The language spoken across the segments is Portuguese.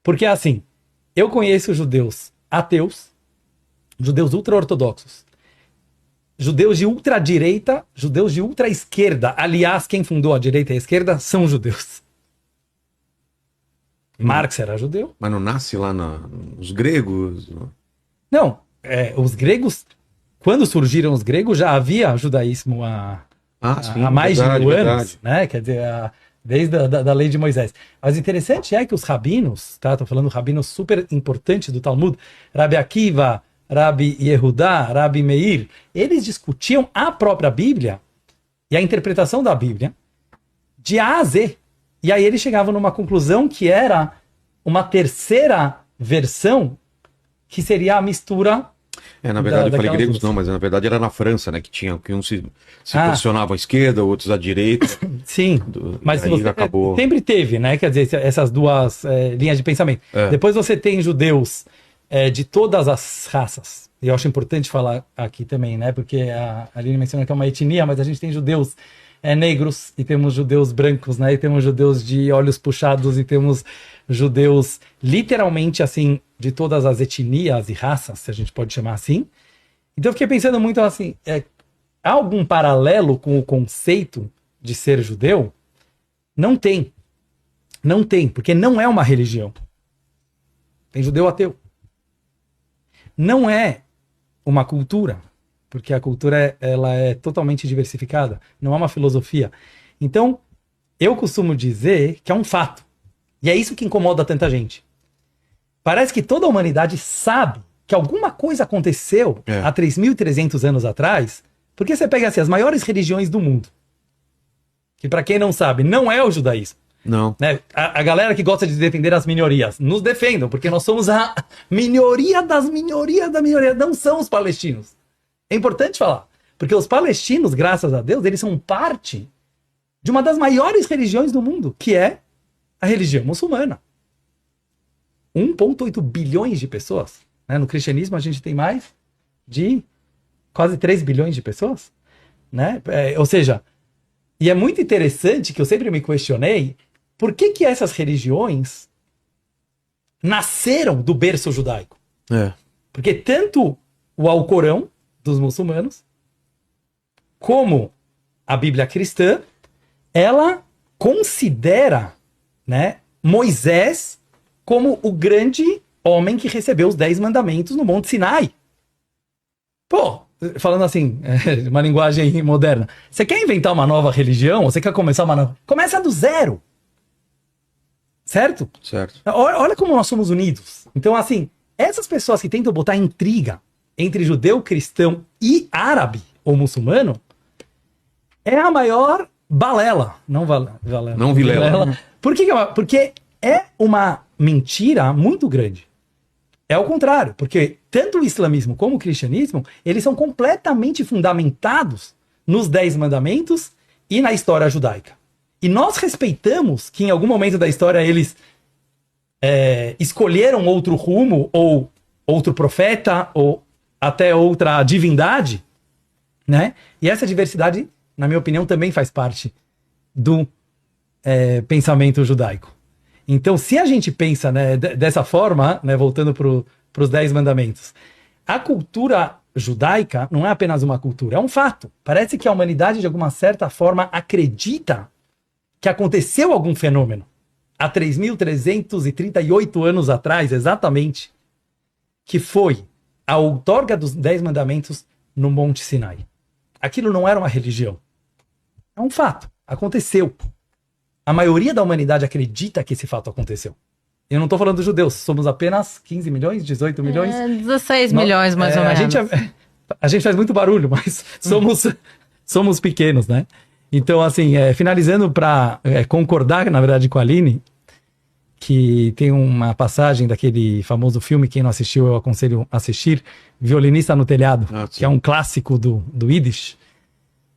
Porque assim, eu conheço judeus ateus, judeus ultra-ortodoxos, judeus de ultradireita, judeus de ultra-esquerda. Aliás, quem fundou a direita e a esquerda são judeus. Marx era judeu. Mas não nasce lá nos gregos? Não, os gregos, quando surgiram os gregos, já havia judaísmo há mais de 1000 anos, né? Quer dizer, desde a lei de Moisés. Mas o interessante é que os rabinos, tá? Estou falando rabinos super importantes do Talmud, Rabi Akiva, Rabi Yehudá, Rabi Meir, eles discutiam a própria Bíblia e a interpretação da Bíblia de A a Z. E aí eles chegavam numa conclusão que era uma terceira versão, que seria a mistura. Na verdade, eu falei gregos não, mas na verdade era na França, né? Que uns se posicionavam à esquerda, outros à direita. Sim, mas você, acabou... sempre teve, né? Quer dizer, essas duas linhas de pensamento. Depois você tem judeus de todas as raças. E eu acho importante falar aqui também, né? Porque a Aline menciona que é uma etnia, mas a gente tem judeus negros, e temos judeus brancos, né? E temos judeus de olhos puxados, e temos judeus literalmente assim, de todas as etnias e raças, se a gente pode chamar assim. Então eu fiquei pensando muito assim, há algum paralelo com o conceito de ser judeu? Não tem. Não tem, porque não é uma religião. Tem judeu ateu. Não é uma cultura, porque a cultura ela é totalmente diversificada, não é uma filosofia. Então, eu costumo dizer que é um fato. E é isso que incomoda tanta gente. Parece que toda a humanidade sabe que alguma coisa aconteceu há 3.300 anos atrás, porque você pega assim, as maiores religiões do mundo, que para quem não sabe, não é o judaísmo. Não. Né? A galera que gosta de defender as minorias, nos defendam, porque nós somos a minoria das minorias da minoria, não são os palestinos. É importante falar, porque os palestinos, graças a Deus, eles são parte de uma das maiores religiões do mundo, que é a religião muçulmana. 1,8 bilhões de pessoas. Né? No cristianismo a gente tem mais de quase 3 bilhões de pessoas. Né? Ou seja, e é muito interessante que eu sempre me questionei por que essas religiões nasceram do berço judaico. Porque tanto o Alcorão dos muçulmanos, como a Bíblia cristã, ela considera, né, Moisés como o grande homem que recebeu os 10 mandamentos no Monte Sinai. Pô, falando assim, uma linguagem moderna, você quer inventar uma nova religião? Você quer começar uma nova... Começa do zero. Certo? Certo. Olha como nós somos unidos. Então, assim, essas pessoas que tentam botar intriga entre judeu, cristão e árabe ou muçulmano é a maior balela. Não valela. Não vilela. Por que porque é uma mentira muito grande. É o contrário, porque tanto o islamismo como o cristianismo, eles são completamente fundamentados nos 10 mandamentos e na história judaica. E nós respeitamos que em algum momento da história eles escolheram outro rumo, ou outro profeta, ou até outra divindade, né? E essa diversidade, na minha opinião, também faz parte do pensamento judaico. Então, se a gente pensa, né, dessa forma, né, voltando para os 10 mandamentos, a cultura judaica não é apenas uma cultura, é um fato. Parece que a humanidade, de alguma certa forma, acredita que aconteceu algum fenômeno há 3.338 anos atrás, exatamente, que foi a outorga dos 10 mandamentos no Monte Sinai. Aquilo não era uma religião. É um fato. Aconteceu. A maioria da humanidade acredita que esse fato aconteceu. Eu não estou falando dos judeus. Somos apenas 15 milhões, 18 milhões? 16 milhões, mais ou menos. A gente faz muito barulho, mas somos pequenos, né? Então, assim, finalizando para concordar, na verdade, com a Aline, que tem uma passagem daquele famoso filme, quem não assistiu, eu aconselho a assistir, Violinista no Telhado, que é um clássico do Yiddish,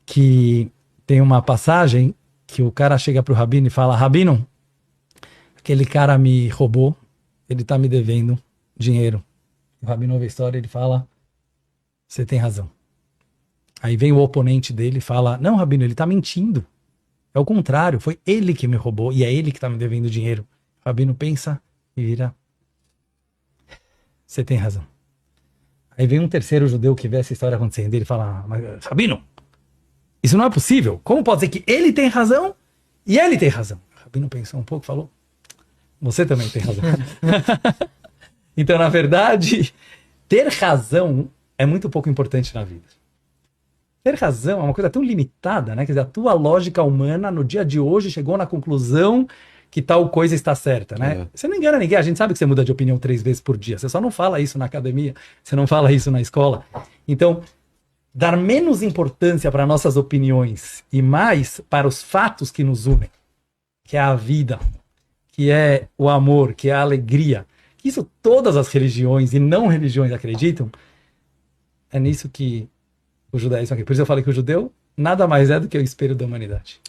que tem uma passagem que o cara chega pro Rabino e fala: Rabino, aquele cara me roubou, ele tá me devendo dinheiro. O Rabino ouve a história e ele fala: você tem razão. Aí vem o oponente dele e fala: não, Rabino, ele tá mentindo. É o contrário, foi ele que me roubou e é ele que tá me devendo dinheiro. O Rabino pensa e vira você tem razão. Aí vem um terceiro judeu que vê essa história acontecendo, ele fala, mas, Rabino, isso não é possível. Como pode ser que ele tem razão e ele tem razão? O Rabino pensou um pouco e falou, você também tem razão. Então, na verdade, ter razão é muito pouco importante na vida. Ter razão é uma coisa tão limitada, né? Quer dizer, a tua lógica humana no dia de hoje chegou na conclusão que tal coisa está certa, né? Você não engana ninguém, a gente sabe que você muda de opinião 3 vezes por dia, você só não fala isso na academia, você não fala isso na escola. Então, dar menos importância para nossas opiniões e mais para os fatos que nos unem, que é a vida, que é o amor, que é a alegria, que isso todas as religiões e não religiões acreditam, é nisso que o judaísmo aqui. Por isso eu falei que o judeu nada mais é do que o espelho da humanidade.